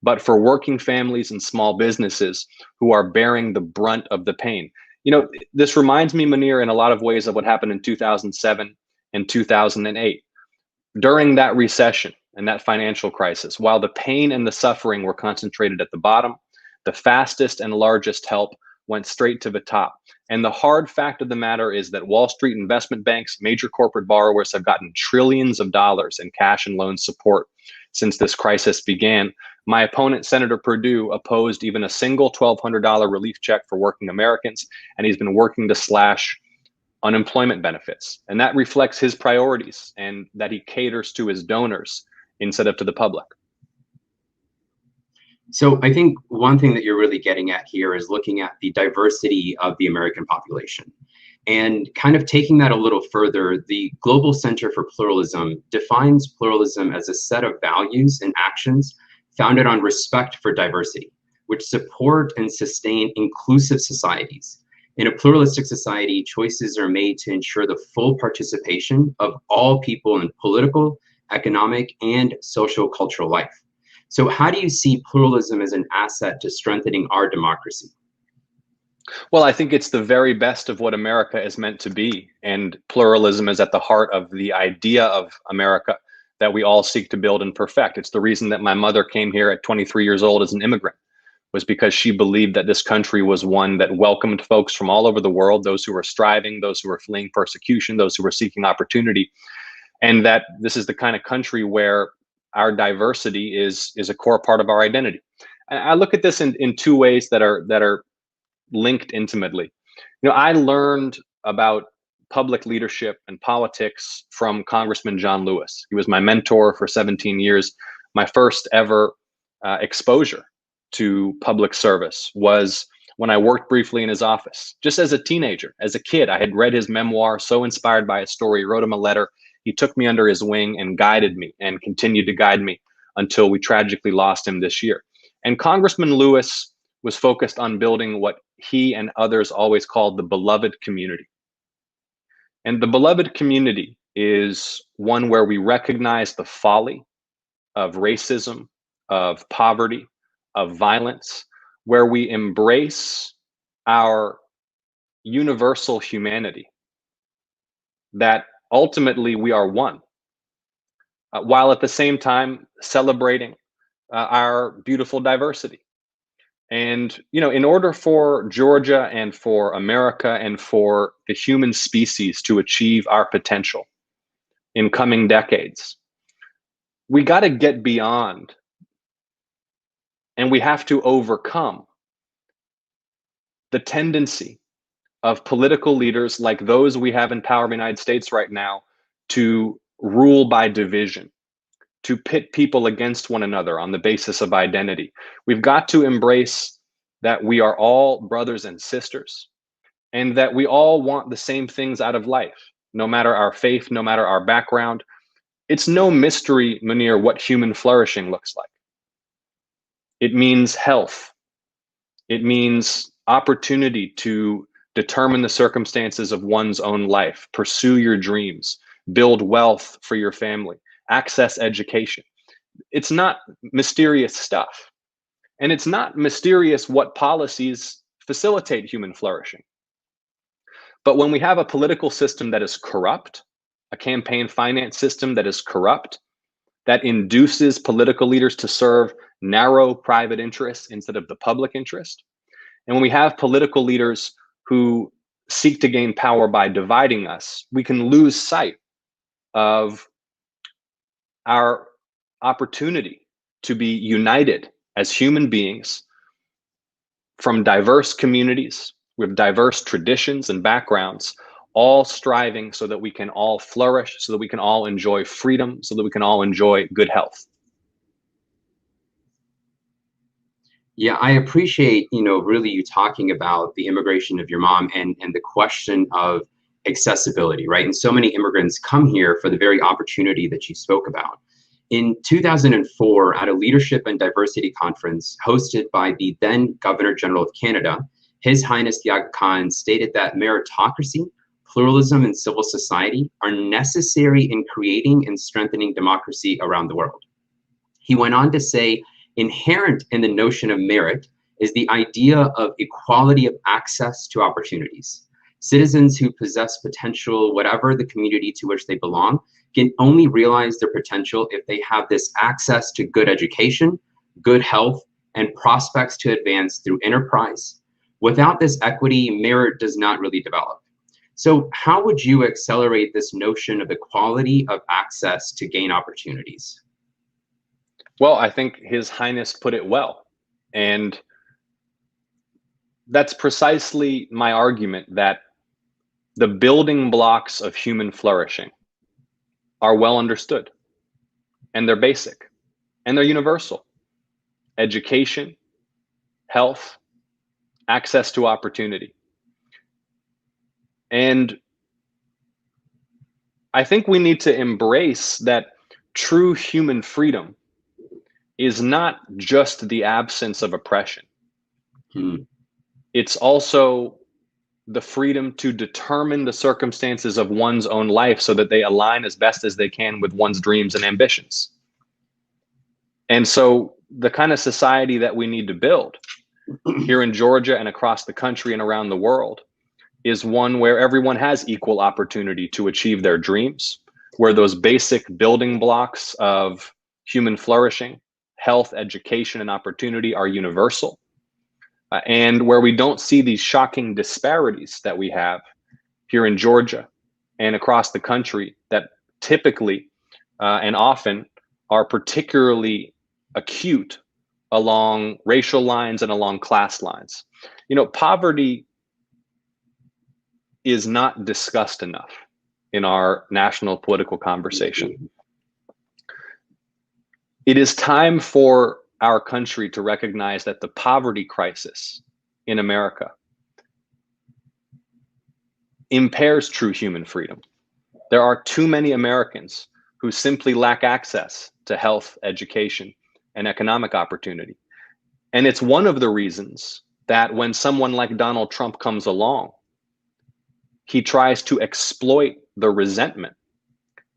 S5: but for working families and small businesses who are bearing the brunt of the pain. You know, this reminds me, Munir, in a lot of ways of what happened in 2007 and 2008. During that recession and that financial crisis, while the pain and the suffering were concentrated at the bottom, the fastest and largest help went straight to the top. And the hard fact of the matter is that Wall Street investment banks, major corporate borrowers have gotten trillions of dollars in cash and loan support since this crisis began. My opponent, Senator Perdue, opposed even a single $1,200 relief check for working Americans, and he's been working to slash unemployment benefits. And that reflects his priorities and that he caters to his donors instead of to the public.
S4: So I think one thing that you're really getting at here is looking at the diversity of the American population. And kind of taking that a little further, the Global Center for Pluralism defines pluralism as a set of values and actions founded on respect for diversity, which support and sustain inclusive societies. In a pluralistic society, choices are made to ensure the full participation of all people in political, economic, and social cultural life. So how do you see pluralism as an asset to strengthening our democracy?
S5: Well, I think it's the very best of what America is meant to be. And pluralism is at the heart of the idea of America that we all seek to build and perfect. It's the reason that my mother came here at 23 years old as an immigrant, was because she believed that this country was one that welcomed folks from all over the world, those who were striving, those who were fleeing persecution, those who were seeking opportunity, and that this is the kind of country where our diversity is a core part of our identity. And I look at this in two ways that are linked intimately. I learned about public leadership and politics from Congressman John Lewis. He was my mentor for 17 years. My first ever exposure to public service was when I worked briefly in his office. Just as a teenager, as a kid, I had read his memoir, so inspired by his story, wrote him a letter. He took me under his wing and guided me and continued to guide me until we tragically lost him this year. And Congressman Lewis was focused on building what he and others always called the beloved community. And the beloved community is one where we recognize the folly of racism, of poverty, of violence, where we embrace our universal humanity, that ultimately we are one, while at the same time celebrating our beautiful diversity. And, in order for Georgia and for America and for the human species to achieve our potential in coming decades, we got to get beyond and we have to overcome the tendency of political leaders like those we have in power in the United States right now to rule by division, to pit people against one another on the basis of identity. We've got to embrace that we are all brothers and sisters and that we all want the same things out of life, no matter our faith, no matter our background. It's no mystery, Munir, what human flourishing looks like. It means health. It means opportunity to determine the circumstances of one's own life, pursue your dreams, build wealth for your family, access education. It's not mysterious stuff. And it's not mysterious what policies facilitate human flourishing. But when we have a political system that is corrupt, a campaign finance system that is corrupt, that induces political leaders to serve narrow private interests instead of the public interest, and when we have political leaders who seek to gain power by dividing us, we can lose sight of our opportunity to be united as human beings from diverse communities with diverse traditions and backgrounds, all striving so that we can all flourish, so that we can all enjoy freedom, so that we can all enjoy good health.
S4: Yeah, I appreciate, really you talking about the immigration of your mom and the question of accessibility, right? And so many immigrants come here for the very opportunity that you spoke about. In 2004, at a leadership and diversity conference hosted by the then Governor General of Canada, His Highness the Aga Khan stated that meritocracy, pluralism, and civil society are necessary in creating and strengthening democracy around the world. He went on to say, inherent in the notion of merit is the idea of equality of access to opportunities. Citizens who possess potential, whatever the community to which they belong, can only realize their potential if they have this access to good education, good health, and prospects to advance through enterprise. Without this equity, merit does not really develop. So how would you accelerate this notion of equality of access to gain opportunities?
S5: Well, I think His Highness put it well. And that's precisely my argument, that the building blocks of human flourishing are well understood, and they're basic, and they're universal. Education, health, access to opportunity. And I think we need to embrace that true human freedom is not just the absence of oppression. It's also the freedom to determine the circumstances of one's own life so that they align as best as they can with one's dreams and ambitions. And so the kind of society that we need to build here in Georgia and across the country and around the world is one where everyone has equal opportunity to achieve their dreams, where those basic building blocks of human flourishing, health, education, and opportunity are universal, and where we don't see these shocking disparities that we have here in Georgia and across the country that typically and often are particularly acute along racial lines and along class lines. You know, poverty is not discussed enough in our national political conversation. It is time for our country to recognize that the poverty crisis in America impairs true human freedom. There are too many Americans who simply lack access to health, education, and economic opportunity. And it's one of the reasons that when someone like Donald Trump comes along, he tries to exploit the resentment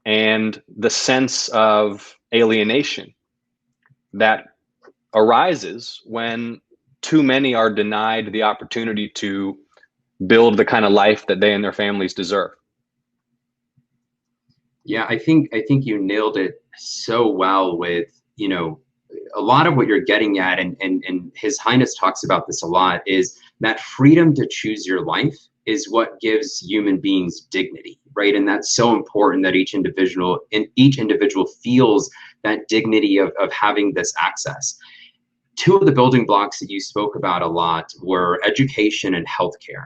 S5: and the sense of alienation that arises when too many are denied the opportunity to build the kind of life that they and their families deserve.
S4: Yeah, I think you nailed it so well with, you know, a lot of what you're getting at, and His Highness talks about this a lot, is that freedom to choose your life is what gives human beings dignity, right? And that's so important, that each individual feels that dignity of having this access. Two of the building blocks that you spoke about a lot were education and healthcare.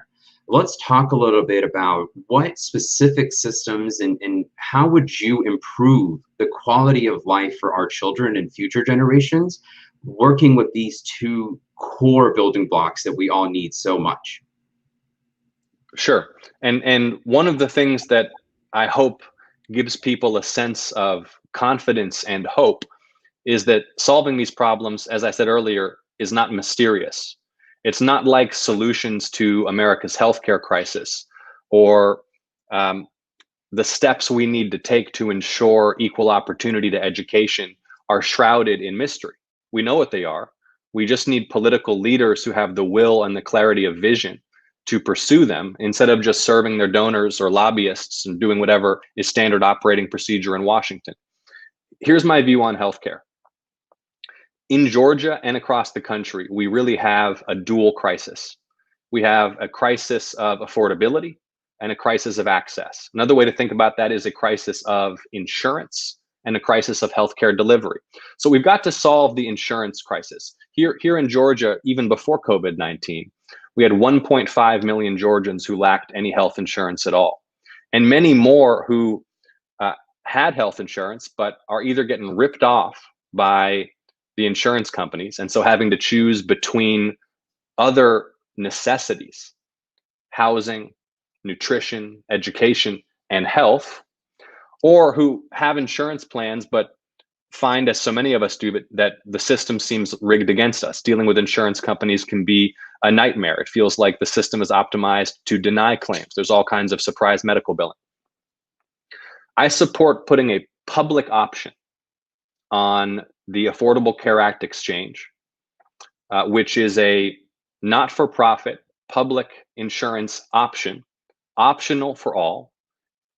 S4: Let's talk a little bit about what specific systems and how would you improve the quality of life for our children and future generations, working with these two core building blocks that we all need so much.
S5: Sure. And one of the things that I hope gives people a sense of confidence and hope is that solving these problems, as I said earlier, is not mysterious. It's not like solutions to America's healthcare crisis or the steps we need to take to ensure equal opportunity to education are shrouded in mystery. We know what they are. We just need political leaders who have the will and the clarity of vision to pursue them instead of just serving their donors or lobbyists and doing whatever is standard operating procedure in Washington. Here's my view on healthcare. In Georgia and across the country, we really have a dual crisis. We have a crisis of affordability and a crisis of access. Another way to think about that is a crisis of insurance and a crisis of healthcare delivery. So we've got to solve the insurance crisis. Here in Georgia, even before COVID-19, we had 1.5 million Georgians who lacked any health insurance at all, and many more who had health insurance, but are either getting ripped off by the insurance companies, and so having to choose between other necessities, housing, nutrition, education, and health, or who have insurance plans, but find, as so many of us do, that the system seems rigged against us. Dealing with insurance companies can be a nightmare. It feels like the system is optimized to deny claims. There's all kinds of surprise medical billing. I support putting a public option on the Affordable Care Act exchange, which is a not-for-profit public insurance option, optional for all,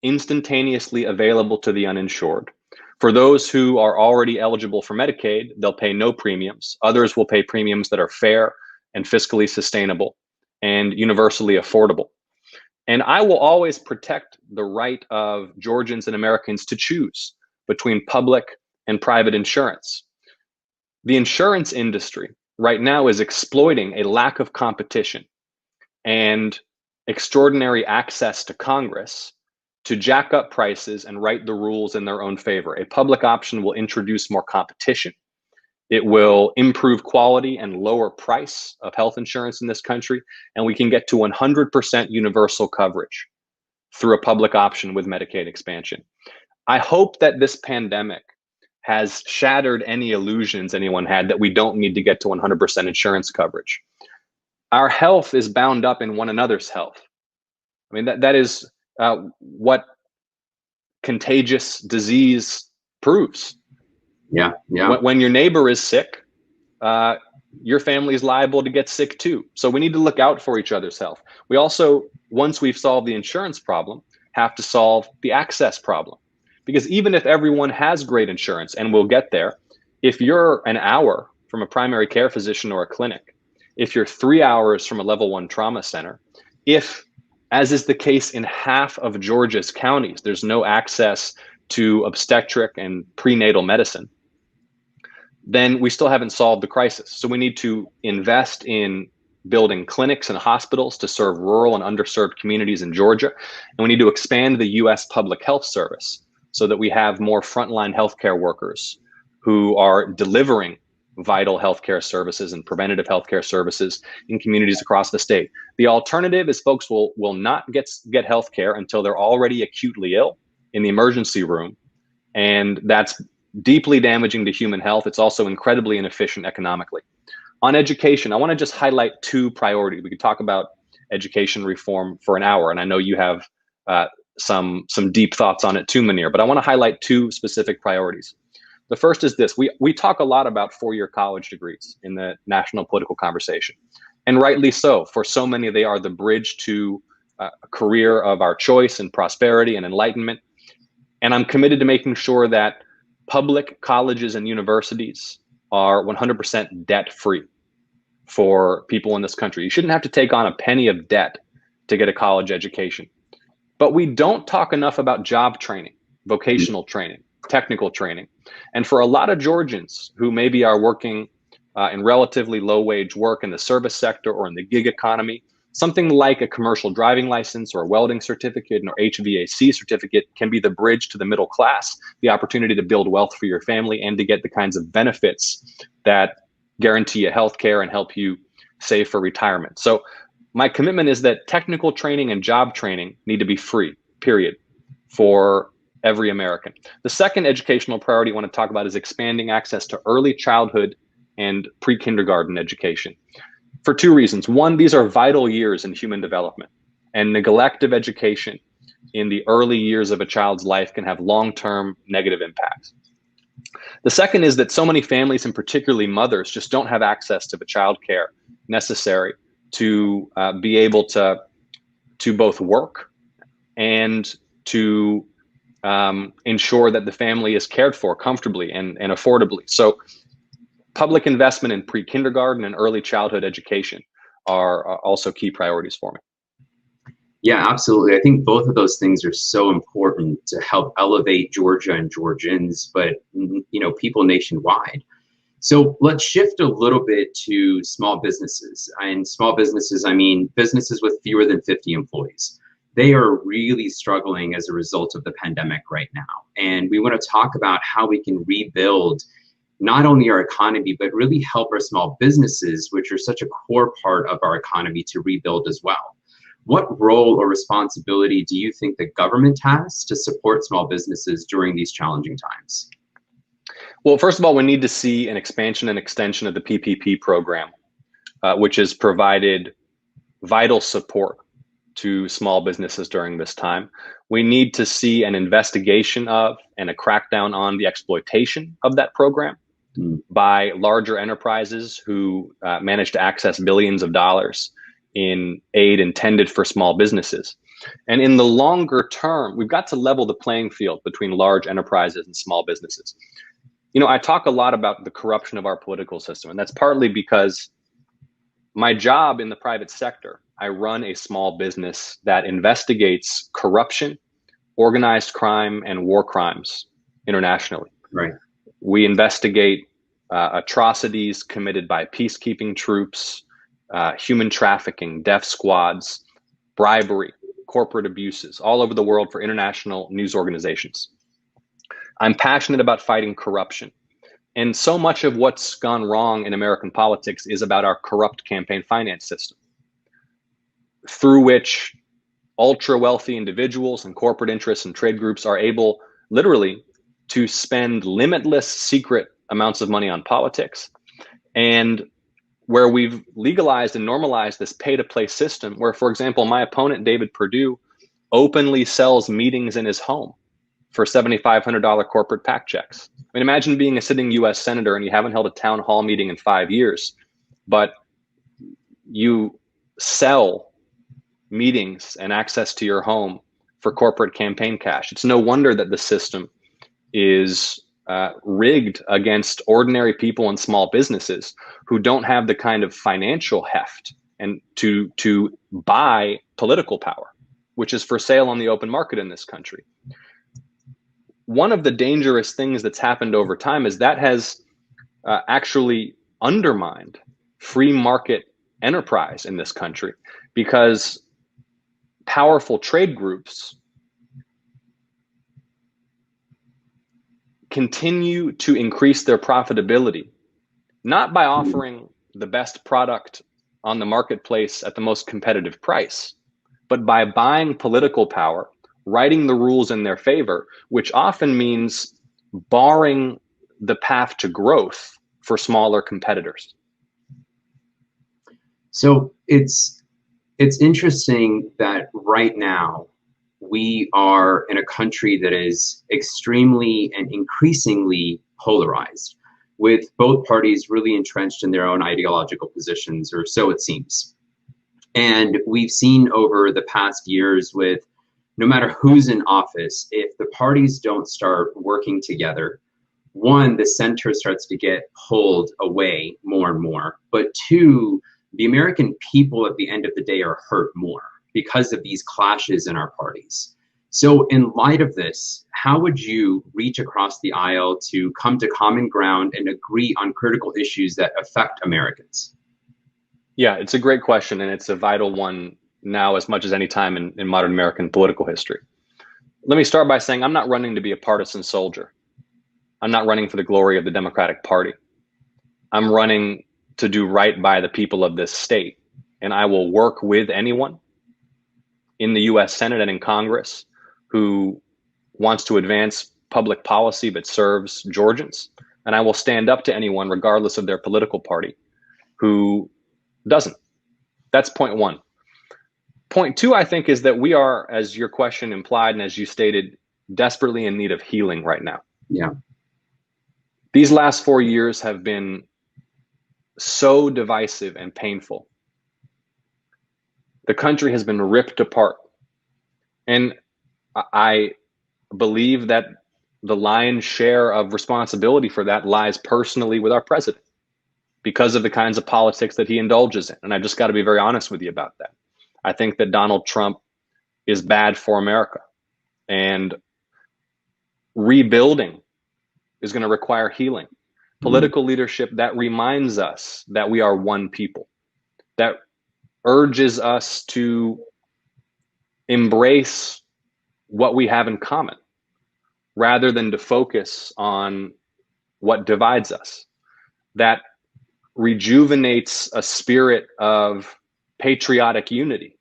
S5: instantaneously available to the uninsured. For those who are already eligible for Medicaid, they'll pay no premiums. Others will pay premiums that are fair and fiscally sustainable and universally affordable. And I will always protect the right of Georgians and Americans to choose between public and private insurance. The insurance industry right now is exploiting a lack of competition and extraordinary access to Congress to jack up prices and write the rules in their own favor. A public option will introduce more competition. It will improve quality and lower price of health insurance in this country, and we can get to 100% universal coverage through a public option with Medicaid expansion. I hope that this pandemic has shattered any illusions anyone had that we don't need to get to 100% insurance coverage. Our health is bound up in one another's health. I mean, that is what contagious disease proves.
S4: Yeah, yeah.
S5: When your neighbor is sick, your family is liable to get sick too. So we need to look out for each other's health. We also, once we've solved the insurance problem, have to solve the access problem. Because even if everyone has great insurance, and we'll get there, if you're an hour from a primary care physician or a clinic, if you're 3 hours from a level 1 trauma center, if, as is the case in half of Georgia's counties, there's no access to obstetric and prenatal medicine, then we still haven't solved the crisis. So we need to invest in building clinics and hospitals to serve rural and underserved communities in Georgia. And we need to expand the US public health service so that we have more frontline healthcare workers who are delivering vital healthcare services and preventative healthcare services in communities across the state. The alternative is folks will not get healthcare until they're already acutely ill in the emergency room. And that's deeply damaging to human health. It's also incredibly inefficient economically. On education, I want to just highlight 2 priorities. We could talk about education reform for an hour, and I know you have some deep thoughts on it too, Munir, but I want to highlight 2 specific priorities. The first is this. We talk a lot about 4-year college degrees in the national political conversation, and rightly so. For so many, they are the bridge to a career of our choice and prosperity and enlightenment. And I'm committed to making sure that public colleges and universities are 100% debt-free for people in this country. You shouldn't have to take on a penny of debt to get a college education. But we don't talk enough about job training, vocational training, technical training. And for a lot of Georgians who maybe are working in relatively low-wage work in the service sector or in the gig economy, something like a commercial driving license or a welding certificate or HVAC certificate can be the bridge to the middle class, the opportunity to build wealth for your family and to get the kinds of benefits that guarantee you health care and help you save for retirement. So my commitment is that technical training and job training need to be free, period, for every American. The second educational priority I want to talk about is expanding access to early childhood and pre-kindergarten education. For 2 reasons. One, these are vital years in human development, and neglect of education in the early years of a child's life can have long-term negative impacts. The second is that so many families, and particularly mothers, just don't have access to the childcare necessary to be able to both work and to ensure that the family is cared for comfortably and affordably. So public investment in pre-kindergarten and early childhood education are also key priorities for me.
S4: Yeah, absolutely. I think both of those things are so important to help elevate Georgia and Georgians, but people nationwide. So let's shift a little bit to small businesses. And small businesses, I mean businesses with fewer than 50 employees. They are really struggling as a result of the pandemic right now. And we want to talk about how we can rebuild not only our economy, but really help our small businesses, which are such a core part of our economy, to rebuild as well. What role or responsibility do you think the government has to support small businesses during these challenging times?
S5: Well, first of all, we need to see an expansion and extension of the PPP program, which has provided vital support to small businesses during this time. We need to see an investigation of and a crackdown on the exploitation of that program by larger enterprises who manage to access billions of dollars in aid intended for small businesses. And in the longer term, we've got to level the playing field between large enterprises and small businesses. I talk a lot about the corruption of our political system, and that's partly because my job in the private sector, I run a small business that investigates corruption, organized crime, and war crimes internationally.
S4: Right.
S5: We investigate atrocities committed by peacekeeping troops, human trafficking, death squads, bribery, corporate abuses all over the world for international news organizations. I'm passionate about fighting corruption. And so much of what's gone wrong in American politics is about our corrupt campaign finance system, through which ultra wealthy individuals and corporate interests and trade groups are able literally to spend limitless secret amounts of money on politics. And where we've legalized and normalized this pay-to-play system where, for example, my opponent, David Perdue, openly sells meetings in his home for $7,500 corporate PAC checks. I mean, imagine being a sitting US senator and you haven't held a town hall meeting in 5 years, but you sell meetings and access to your home for corporate campaign cash. It's no wonder that the system is rigged against ordinary people and small businesses who don't have the kind of financial heft and to buy political power, which is for sale on the open market in this country. One of the dangerous things that's happened over time is that has actually undermined free market enterprise in this country, because powerful trade groups continue to increase their profitability, not by offering the best product on the marketplace at the most competitive price, but by buying political power, writing the rules in their favor, which often means barring the path to growth for smaller competitors.
S4: So it's interesting that right now we are in a country that is extremely and increasingly polarized, with both parties really entrenched in their own ideological positions, or so it seems. And we've seen over the past years, with no matter who's in office, if the parties don't start working together, one, the center starts to get pulled away more and more, but two, the American people at the end of the day are hurt more because of these clashes in our parties. So in light of this, how would you reach across the aisle to come to common ground and agree on critical issues that affect Americans?
S5: Yeah, it's a great question, and it's a vital one now as much as any time in modern American political history. Let me start by saying I'm not running to be a partisan soldier. I'm not running for the glory of the Democratic Party. I'm running to do right by the people of this state, and I will work with anyone in the US Senate and in Congress who wants to advance public policy but serves Georgians. And I will stand up to anyone, regardless of their political party, who doesn't. That's point one. Point two, I think, is that we are, as your question implied and as you stated, desperately in need of healing right now.
S4: Yeah.
S5: These last 4 years have been so divisive and painful. The country has been ripped apart. And I believe that the lion's share of responsibility for that lies personally with our president, because of the kinds of politics that he indulges in. And I've just got to be very honest with you about that. I think that Donald Trump is bad for America, and rebuilding is going to require healing. Political leadership that reminds us that we are one people, that urges us to embrace what we have in common rather than to focus on what divides us, that rejuvenates a spirit of patriotic unity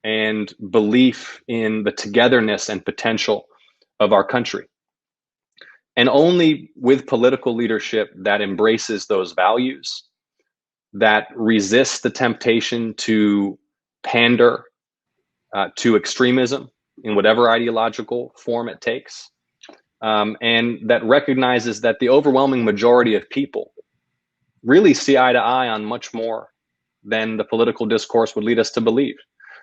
S5: and belief in the togetherness and potential of our country. And only with political leadership that embraces those values, that resists the temptation to pander to extremism in whatever ideological form it takes, and that recognizes that the overwhelming majority of people really see eye to eye on much more than the political discourse would lead us to believe.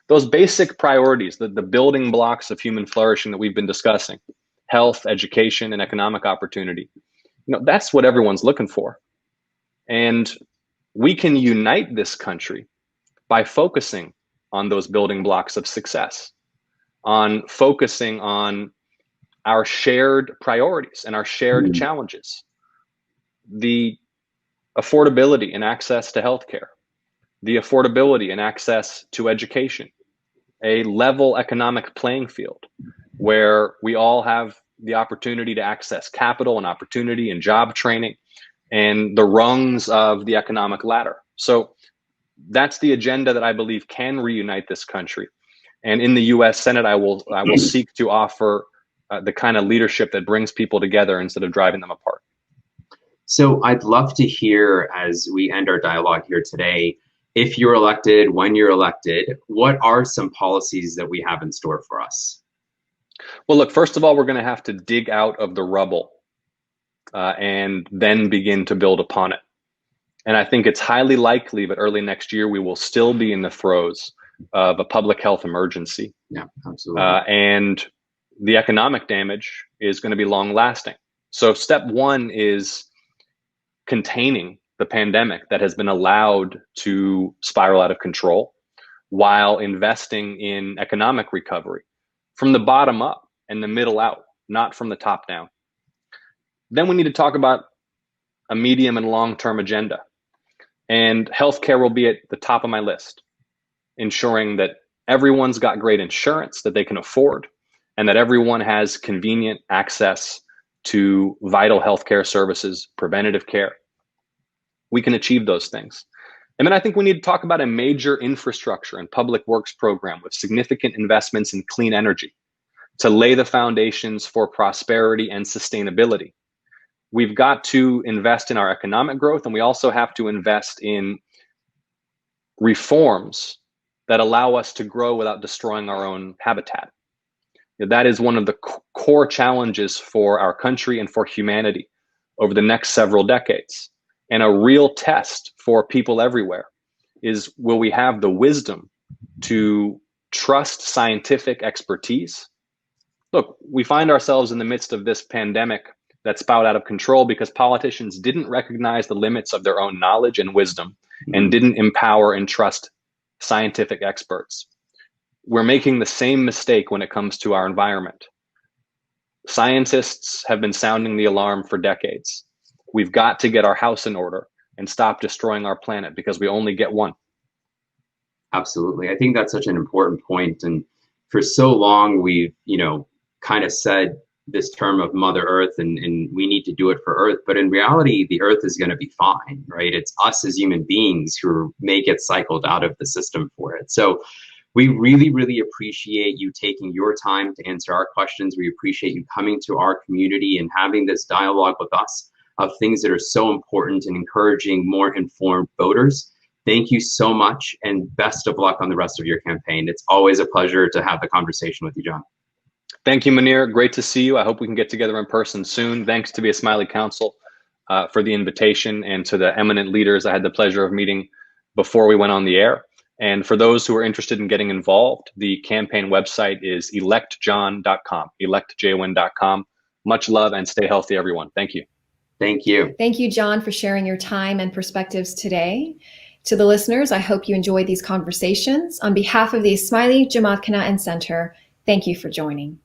S5: Those basic priorities, the building blocks of human flourishing that we've been discussing, health, education, and economic opportunity, that's what everyone's looking for. And we can unite this country by focusing on those building blocks of success, on focusing on our shared priorities and our shared challenges. The affordability and access to healthcare, the affordability and access to education, a level economic playing field where we all have the opportunity to access capital and opportunity and job training and the rungs of the economic ladder. So that's the agenda that I believe can reunite this country. And in the U.S. Senate, I will seek to offer the kind of leadership that brings people together instead of driving them apart.
S4: So I'd love to hear, as we end our dialogue here today, if you're elected, when you're elected, what are some policies that we have in store for us?
S5: Well, look, first of all, we're going to have to dig out of the rubble and then begin to build upon it. And I think it's highly likely that early next year, we will still be in the throes of a public health emergency.
S4: Yeah, absolutely.
S5: And the economic damage is going to be long lasting. So step one is containing the pandemic that has been allowed to spiral out of control while investing in economic recovery from the bottom up and the middle out, not from the top down. Then we need to talk about a medium and long-term agenda. And healthcare will be at the top of my list, ensuring that everyone's got great insurance that they can afford and that everyone has convenient access to vital healthcare services, preventative care. We can achieve those things. And then I think we need to talk about a major infrastructure and public works program with significant investments in clean energy to lay the foundations for prosperity and sustainability. We've got to invest in our economic growth, and we also have to invest in reforms that allow us to grow without destroying our own habitat. That is one of the core challenges for our country and for humanity over the next several decades. And a real test for people everywhere is, will we have the wisdom to trust scientific expertise? Look, we find ourselves in the midst of this pandemic that spouted out of control because politicians didn't recognize the limits of their own knowledge and wisdom and didn't empower and trust scientific experts. We're making the same mistake when it comes to our environment. Scientists have been sounding the alarm for decades. We've got to get our house in order and stop destroying our planet because we only get one.
S4: Absolutely. I think that's such an important point. And for so long, we've, kind of said this term of Mother Earth and we need to do it for Earth. But in reality, the Earth is going to be fine, right? It's us as human beings who may get cycled out of the system for it. So we really, really appreciate you taking your time to answer our questions. We appreciate you coming to our community and having this dialogue with us of things that are so important and encouraging more informed voters. Thank you so much, and best of luck on the rest of your campaign. It's always a pleasure to have the conversation with you, John.
S5: Thank you, Munir. Great to see you. I hope we can get together in person soon. Thanks to the Ismaili Council for the invitation, and to the eminent leaders I had the pleasure of meeting before we went on the air. And for those who are interested in getting involved, the campaign website is electjon.com, electjon.com. Much love and stay healthy, everyone. Thank you.
S4: Thank you.
S1: Thank you, John, for sharing your time and perspectives today. To the listeners, I hope you enjoyed these conversations. On behalf of the Ismaili Jamatkhana and Center, thank you for joining.